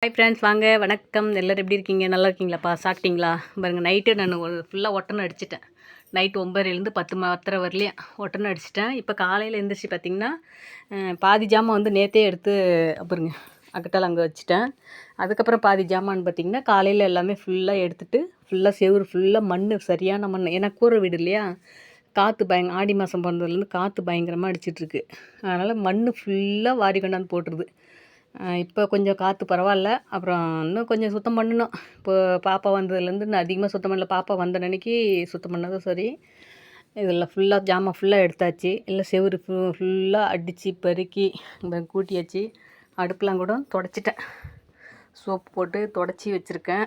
Hi friends, வாங்க வணக்கம். எல்லோரும் எப்படி இருக்கீங்க? நல்லா இருக்கீங்களாப்பா? சாப்பிட்டீங்களா? பாருங்கள், நைட்டு நான் ஃபுல்லாக ஒட்டனை அடிச்சிட்டேன். நைட்டு 9:30 10 வரலையும் ஒட்டனை அடிச்சிட்டேன். இப்போ காலையில் எழுந்திரிச்சி பார்த்திங்கன்னா பாதி ஜாமான் வந்து நேற்றே எடுத்து பாருங்க அக்கட்டால் அங்கே வச்சுட்டேன். அதுக்கப்புறம் பாதி ஜாமான்னு பார்த்திங்கன்னா காலையில் எல்லாமே ஃபுல்லாக எடுத்துகிட்டு ஃபுல்லாக செவுறு ஃபுல்லாக மண், சரியான மண். ஏன்னா கூரை வீடு இல்லையா, காற்று ஆடி மாதம் பிறந்ததுலேருந்து காற்று பயங்கரமாக அடிச்சிட்ருக்கு. அதனால் மண் ஃபுல்லாக வாரி கொண்டாந்து போட்டுருது. இப்போ கொஞ்சம் காற்று பரவாயில்ல. அப்புறம் இன்னும் கொஞ்சம் சுத்தம் பண்ணணும். இப்போ பாப்பா வந்ததுலேருந்து நான் அதிகமாக சுத்தம் பண்ணல. பாப்பா வந்த அன்னைக்கு சுத்தம் பண்ணதும் சரி. இதில் ஃபுல்லாக ஜாமான் ஃபுல்லாக எடுத்தாச்சு. இல்லை செவுரு ஃபுல்லாக அடித்து பெருக்கி கூட்டியாச்சு. அடுப்பெலாம் கூட துடைச்சிட்டேன். சோப்பு போட்டு துடைச்சி வச்சுருக்கேன்.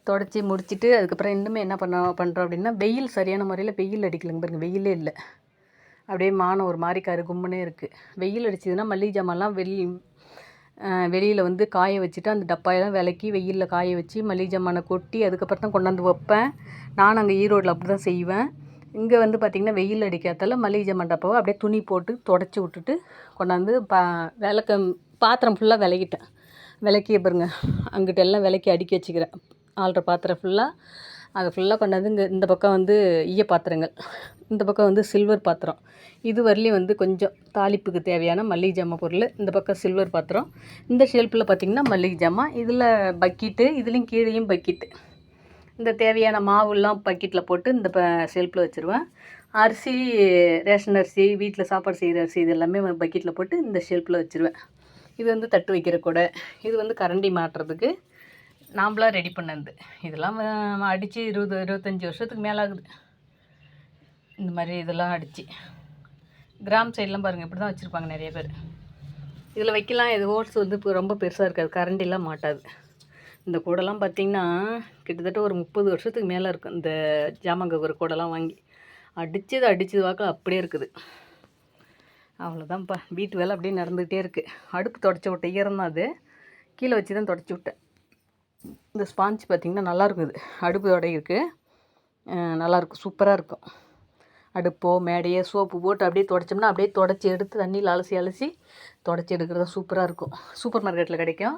துடைச்சி முடிச்சுட்டு அதுக்கப்புறம் இன்னுமே என்ன பண்ணுறோம் அப்படின்னா, வெயில் சரியான முறையில் வெயில் அடிக்கலைங்க பாருங்க. வெயிலே இல்லை. அப்படியே மானம் ஒரு மாதிரி கருகும்னே இருக்குது. வெயில் அடிச்சதுன்னா மல்லிகை ஜாமான்லாம் வெளியில் வந்து காய வச்சுட்டு அந்த டப்பாயெல்லாம் விலக்கி வெயிலில் காய வச்சு மல்லிகை ஜாமானை கொட்டி அதுக்கப்புறம் தான் கொண்டாந்து வைப்பேன். நான் அங்கே ஈரோட்டில் அப்படி தான் செய்வேன். இங்கே வந்து பார்த்திங்கன்னா வெயில் அடிக்காதால மல்லிகை ஜாமான் டப்பாவை அப்படியே துணி போட்டு தொடச்சி விட்டுட்டு கொண்டாந்து பாத்திரம் ஃபுல்லாக விலகிட்டேன். விளக்கி பாருங்க, அங்கிட்ட எல்லாம் விளக்கி அடுக்கி வச்சுக்கிறேன். ஆள்ற பாத்திரம் ஃபுல்லாக அதை ஃபுல்லாக கொண்டாந்து இந்த பக்கம் வந்து ஈய பாத்திரங்கள், இந்த பக்கம் வந்து சில்வர் பாத்திரம். இது வரலையும் வந்து கொஞ்சம் தாளிப்புக்கு தேவையான மல்லிகை ஜாமான் பொருள். இந்த பக்கம் சில்வர் பாத்திரம். இந்த ஷெல்ஃபில் பார்த்திங்கன்னா மல்லிகை ஜாமான். இதில் பக்கெட்டு, இதுலேயும் கீழேயும் பக்கெட்டு. இந்த தேவையான மாவுலாம் பக்கெட்டில் போட்டு இந்த ஷெல்ஃபில் வச்சுருவேன். அரிசி, ரேஷன் அரிசி, வீட்டில் சாப்பாடு செய்கிற அரிசி இது எல்லாமே பக்கெட்டில் போட்டு இந்த ஷெல்ஃபில் வச்சுருவேன். இது வந்து தட்டு வைக்கிற கூடை. இது வந்து கரண்டி மாட்டுறதுக்கு நாம்ளாக ரெடி பண்ணது. இதெல்லாம் அடித்து 20-25 வருஷத்துக்கு மேலே ஆகுது. இந்த மாதிரி இதெல்லாம் அடித்து கிராம சைட்லாம் பாருங்கள் இப்படி தான் வச்சுருப்பாங்க நிறைய பேர். இதில் வைக்கலாம். இது ஹோல்ஸ் வந்து இப்போ ரொம்ப பெருசாக இருக்காது, கரண்டிலாம் மாட்டாது. இந்த கூடெல்லாம் பார்த்திங்கன்னா கிட்டத்தட்ட ஒரு 30 வருஷத்துக்கு மேலே இருக்கும். இந்த ஜாமாங்க ஒரு கூடெல்லாம் வாங்கி அடித்தது வாக்கில் அப்படியே இருக்குது. அவ்வளோதான்ப்பா, வீட்டு வேலை அப்படியே நடந்துகிட்டே இருக்குது. அடுப்பு தொடச்சி விட்ட ஈரம் தான் அது, கீழே வச்சு தான் தொடச்சி விட்டேன். இந்த ஸ்பாஞ்ச் பார்த்திங்கன்னா நல்லாயிருக்கும். இது அடுப்பு துடைக்கிறதுக்கு நல்லாயிருக்கும், சூப்பராக இருக்கும். அடுப்போ மேடையோ சோப்பு போட்டு அப்படியே துடைச்சோம்னா அப்படியே துடைச்சி எடுத்து தண்ணியில் அலசி துடைச்சி எடுக்கிறது சூப்பராக இருக்கும். சூப்பர் மார்க்கெட்டில் கிடைக்கும்.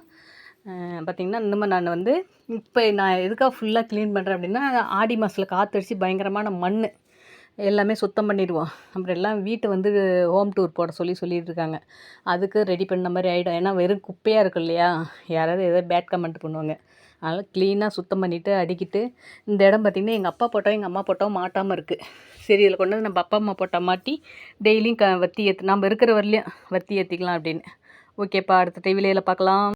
பார்த்திங்கன்னா இந்த மாதிரி நான் வந்து இப்போ நான் எதுக்காக ஃபுல்லாக க்ளீன் பண்ணுறேன் அப்படின்னா, ஆடி மாதத்தில் காற்றடிச்சு பயங்கரமான மண் எல்லாமே சுத்தம் பண்ணிடுவோம். அப்புறம் எல்லாம் வீட்டை வந்து ஹோம் டூர் போட சொல்லிட்டு இருக்காங்க. அதுக்கு ரெடி பண்ண மாதிரி ஆகிடும். ஏன்னா வெறும் குப்பையாக இருக்கும் இல்லையா, யாராவது ஏதாவது பேட் கமெண்ட் பண்ணுவாங்க. அதனால் க்ளீனாக சுத்தம் பண்ணிவிட்டு அடிக்கிட்டு, இந்த இடம் பார்த்திங்கன்னா எங்கள் அப்பா போட்டோ எங்கள் அம்மா போட்டோ மாட்டாமல் இருக்குது. சரி, இதில் கொண்டு வந்து நம்ம அப்பா அம்மா போட்டோ மாட்டி டெய்லியும் வத்தி நம்ம இருக்கிற வரலையும் வத்தி ஏற்றிக்கலாம் அப்படின்னு. ஓகேப்பா, அடுத்த டிவிலையில் பார்க்கலாம்.